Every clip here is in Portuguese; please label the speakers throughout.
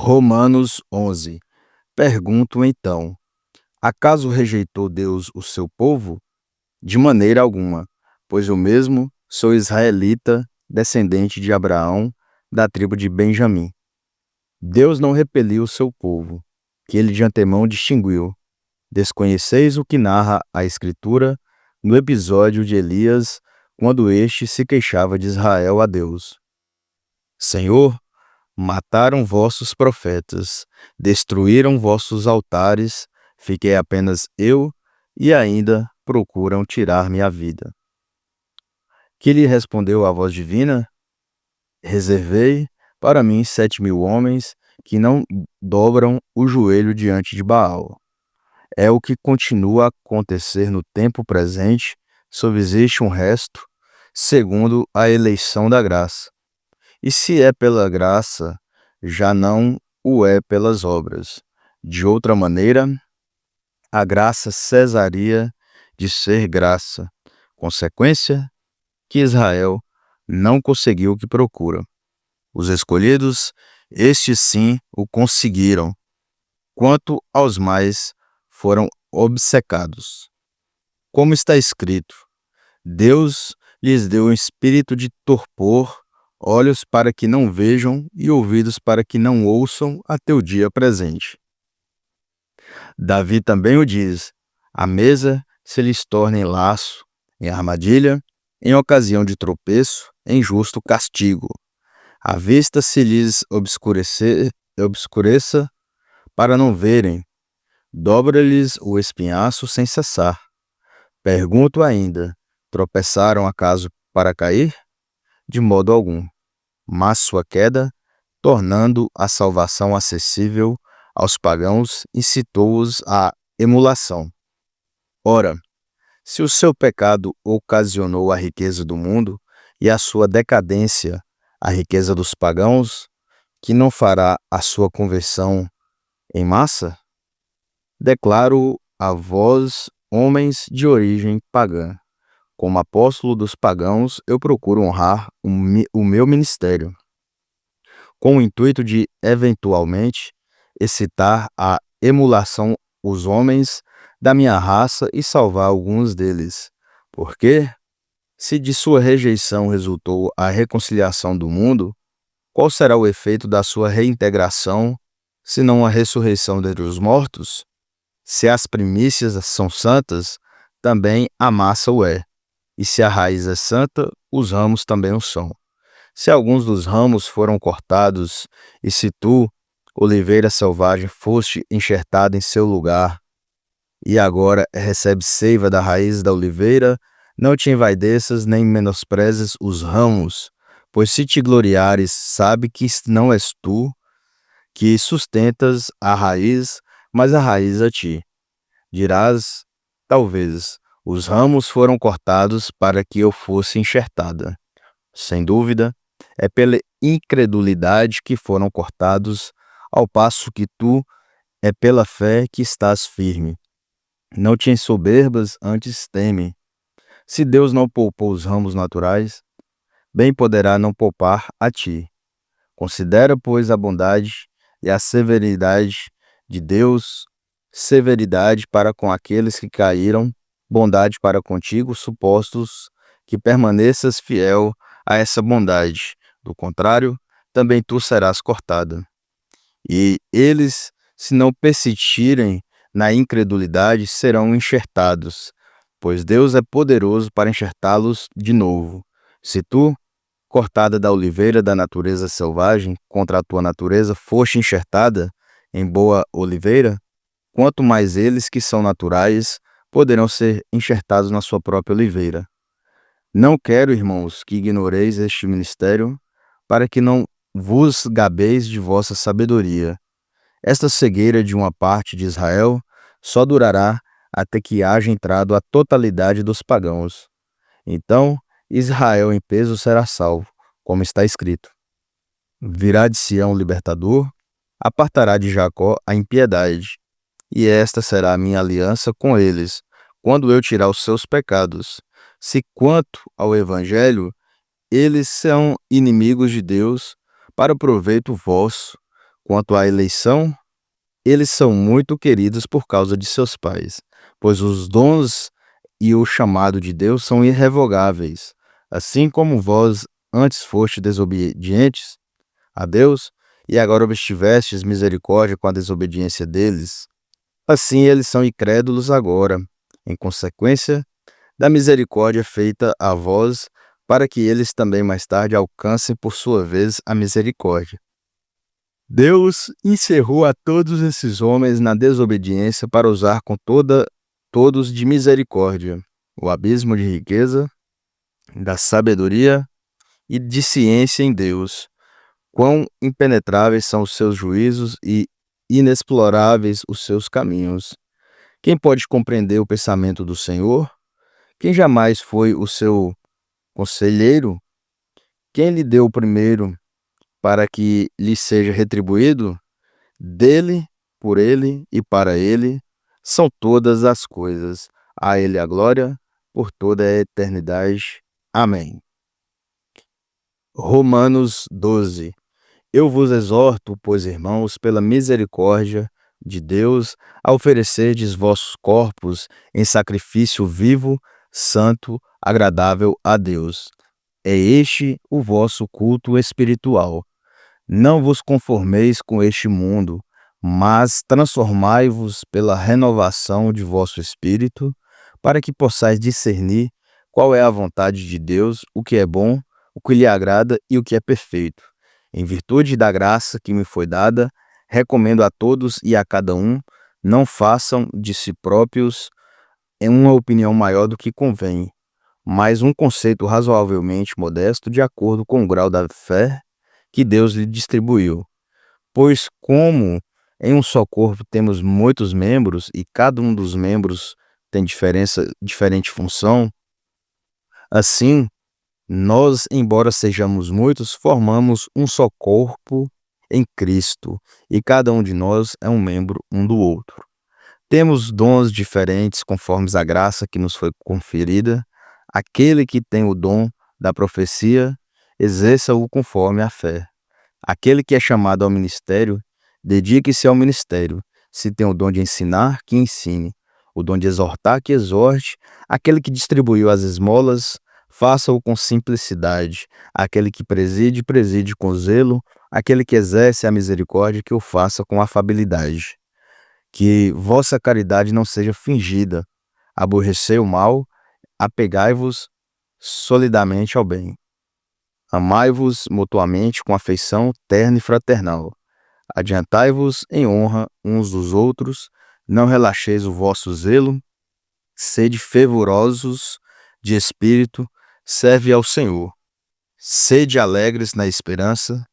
Speaker 1: Romanos 11. Pergunto então: acaso rejeitou Deus o seu povo? De maneira alguma, pois eu mesmo sou israelita, descendente de Abraão, da tribo de Benjamim. Deus não repeliu o seu povo, que ele de antemão distinguiu. Desconheceis o que narra a Escritura no episódio de Elias, quando este se queixava de Israel a Deus: Senhor, mataram vossos profetas, destruíram vossos altares, fiquei apenas eu e ainda procuram tirar minha vida. Que lhe respondeu a voz divina? Reservei para mim 7.000 homens que não dobram o joelho diante de Baal. É o que continua a acontecer no tempo presente, subsiste um resto, segundo a eleição da graça. E se é pela graça, já não o é pelas obras. De outra maneira, a graça cesaria de ser graça. Consequência, que Israel não conseguiu o que procura. Os escolhidos, estes sim o conseguiram. Quanto aos mais, foram obcecados. Como está escrito: Deus lhes deu um espírito de torpor, olhos para que não vejam e ouvidos para que não ouçam até o dia presente. Davi também o diz: a mesa se lhes torna em laço, em armadilha, em ocasião de tropeço, em justo castigo. A vista se lhes obscureça para não verem, dobra-lhes o espinhaço sem cessar. Pergunto ainda: tropeçaram acaso para cair? De modo algum, mas sua queda, tornando a salvação acessível aos pagãos, incitou-os à emulação. Ora, se o seu pecado ocasionou a riqueza do mundo e a sua decadência a riqueza dos pagãos, que não fará a sua conversão em massa? Declaro a vós, homens de origem pagã. Como apóstolo dos pagãos, eu procuro honrar o meu ministério, com o intuito de, eventualmente, excitar a emulação os homens da minha raça e salvar alguns deles. Porque, se de sua rejeição resultou a reconciliação do mundo, qual será o efeito da sua reintegração, senão a ressurreição dentre os mortos? Se as primícias são santas, também a massa o é. E se a raiz é santa, os ramos também o são. Se alguns dos ramos foram cortados, e se tu, oliveira selvagem, foste enxertada em seu lugar, e agora recebes seiva da raiz da oliveira, não te envaideças nem menosprezes os ramos, pois se te gloriares, sabe que não és tu que sustentas a raiz, mas a raiz a ti. Dirás, talvez, os ramos foram cortados para que eu fosse enxertada. Sem dúvida, é pela incredulidade que foram cortados, ao passo que tu é pela fé que estás firme. Não te ensoberbas, antes teme. Se Deus não poupou os ramos naturais, bem poderá não poupar a ti. Considera, pois, a bondade e a severidade de Deus, severidade para com aqueles que caíram, bondade para contigo, supostos que permaneças fiel a essa bondade. Do contrário, também tu serás cortada. E eles, se não persistirem na incredulidade, serão enxertados, pois Deus é poderoso para enxertá-los de novo. Se tu, cortada da oliveira da natureza selvagem, contra a tua natureza, foste enxertada em boa oliveira, quanto mais eles que são naturais poderão ser enxertados na sua própria oliveira. Não quero, irmãos, que ignoreis este mistério, para que não vos gabeis de vossa sabedoria. Esta cegueira de uma parte de Israel só durará até que haja entrado a totalidade dos pagãos. Então, Israel em peso será salvo, como está escrito: virá de Sião o libertador, apartará de Jacó a impiedade, e esta será a minha aliança com eles, quando eu tirar os seus pecados. Se quanto ao evangelho, eles são inimigos de Deus para proveito vosso, Quanto à eleição, eles são muito queridos por causa de seus pais, pois os dons e o chamado de Deus são irrevogáveis. Assim como vós antes foste desobedientes a Deus, e agora obtivestes misericórdia com a desobediência deles, assim eles são incrédulos agora, em consequência da misericórdia feita a vós, para que eles também mais tarde alcancem por sua vez a misericórdia. Deus encerrou a todos esses homens na desobediência para usar com todos de misericórdia, o abismo de riqueza, da sabedoria e de ciência em Deus. Quão impenetráveis são os seus juízos e inexploráveis os seus caminhos. Quem pode compreender o pensamento do Senhor? Quem jamais foi o seu conselheiro? Quem lhe deu primeiro para que lhe seja retribuído? Dele, por ele e para ele são todas as coisas. A ele a glória por toda a eternidade. Amém. Romanos 12. Eu vos exorto, pois, irmãos, pela misericórdia de Deus, a oferecerdes vossos corpos em sacrifício vivo, santo, agradável a Deus. É este o vosso culto espiritual. Não vos conformeis com este mundo, mas transformai-vos pela renovação de vosso espírito, para que possais discernir qual é a vontade de Deus, o que é bom, o que lhe agrada e o que é perfeito. Em virtude da graça que me foi dada, recomendo a todos e a cada um, não façam de si próprios uma opinião maior do que convém, mas um conceito razoavelmente modesto de acordo com o grau da fé que Deus lhe distribuiu. Pois como em um só corpo temos muitos membros e cada um dos membros tem diferente função, assim, nós, embora sejamos muitos, formamos um só corpo em Cristo, e cada um de nós é um membro um do outro. Temos dons diferentes conforme a graça que nos foi conferida. Aquele que tem o dom da profecia, exerça-o conforme a fé. Aquele que é chamado ao ministério, dedique-se ao ministério. Se tem o dom de ensinar, que ensine. O dom de exortar, que exorte. Aquele que distribuiu as esmolas, faça-o com simplicidade. Aquele que preside, preside com zelo. Aquele que exerce a misericórdia, que o faça com afabilidade. Que vossa caridade não seja fingida. Aborrecei o mal, apegai-vos solidamente ao bem. Amai-vos mutuamente com afeição terna e fraternal. Adiantai-vos em honra uns dos outros, não relaxeis o vosso zelo, sede fervorosos de espírito, serve ao Senhor. Sede alegres na esperança,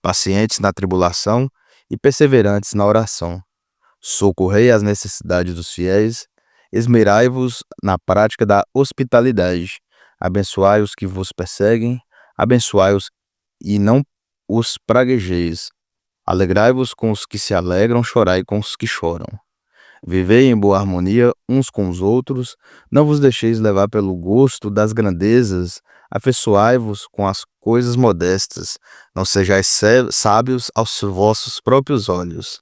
Speaker 1: pacientes na tribulação e perseverantes na oração. Socorrei as necessidades dos fiéis, esmerai-vos na prática da hospitalidade. Abençoai os que vos perseguem, abençoai-os e não os praguejeis. Alegrai-vos com os que se alegram, chorai com os que choram. Vivei em boa harmonia uns com os outros, não vos deixeis levar pelo gosto das grandezas, afeiçoai-vos com as coisas modestas, não sejais sábios aos vossos próprios olhos.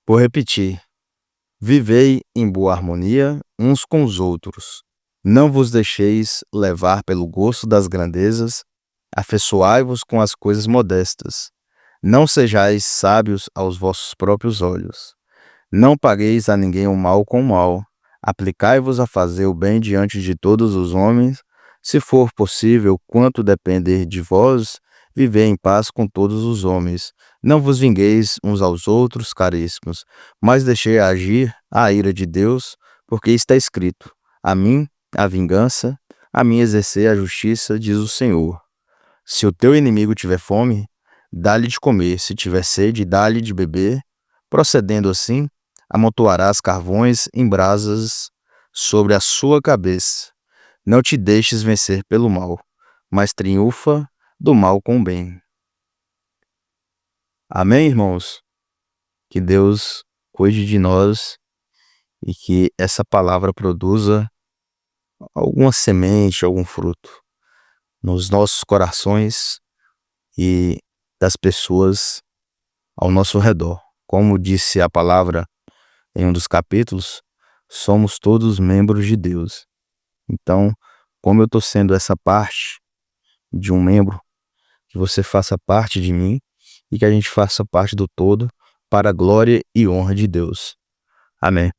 Speaker 1: Vou repetir. Vivei em boa harmonia uns com os outros. Não vos deixeis levar pelo gosto das grandezas, afeiçoai-vos com as coisas modestas. Não sejais sábios aos vossos próprios olhos. Não pagueis a ninguém o mal com o mal. Aplicai-vos a fazer o bem diante de todos os homens. Se for possível, quanto depender de vós, vivei em paz com todos os homens. Não vos vingueis uns aos outros, caríssimos, mas deixei agir a ira de Deus, porque está escrito: a mim a vingança, a mim exercer a justiça, diz o Senhor. Se o teu inimigo tiver fome, dá-lhe de comer; se tiver sede, dá-lhe de beber. Procedendo assim, amontoarás carvões em brasas sobre a sua cabeça. Não te deixes vencer pelo mal, mas triunfa do mal com o bem. Amém, irmãos? Que Deus cuide de nós e que essa palavra produza alguma semente, algum fruto nos nossos corações e das pessoas ao nosso redor. Como disse a palavra em um dos capítulos, somos todos membros de Deus. Então, como eu estou sendo essa parte de um membro, que você faça parte de mim e que a gente faça parte do todo para a glória e honra de Deus. Amém.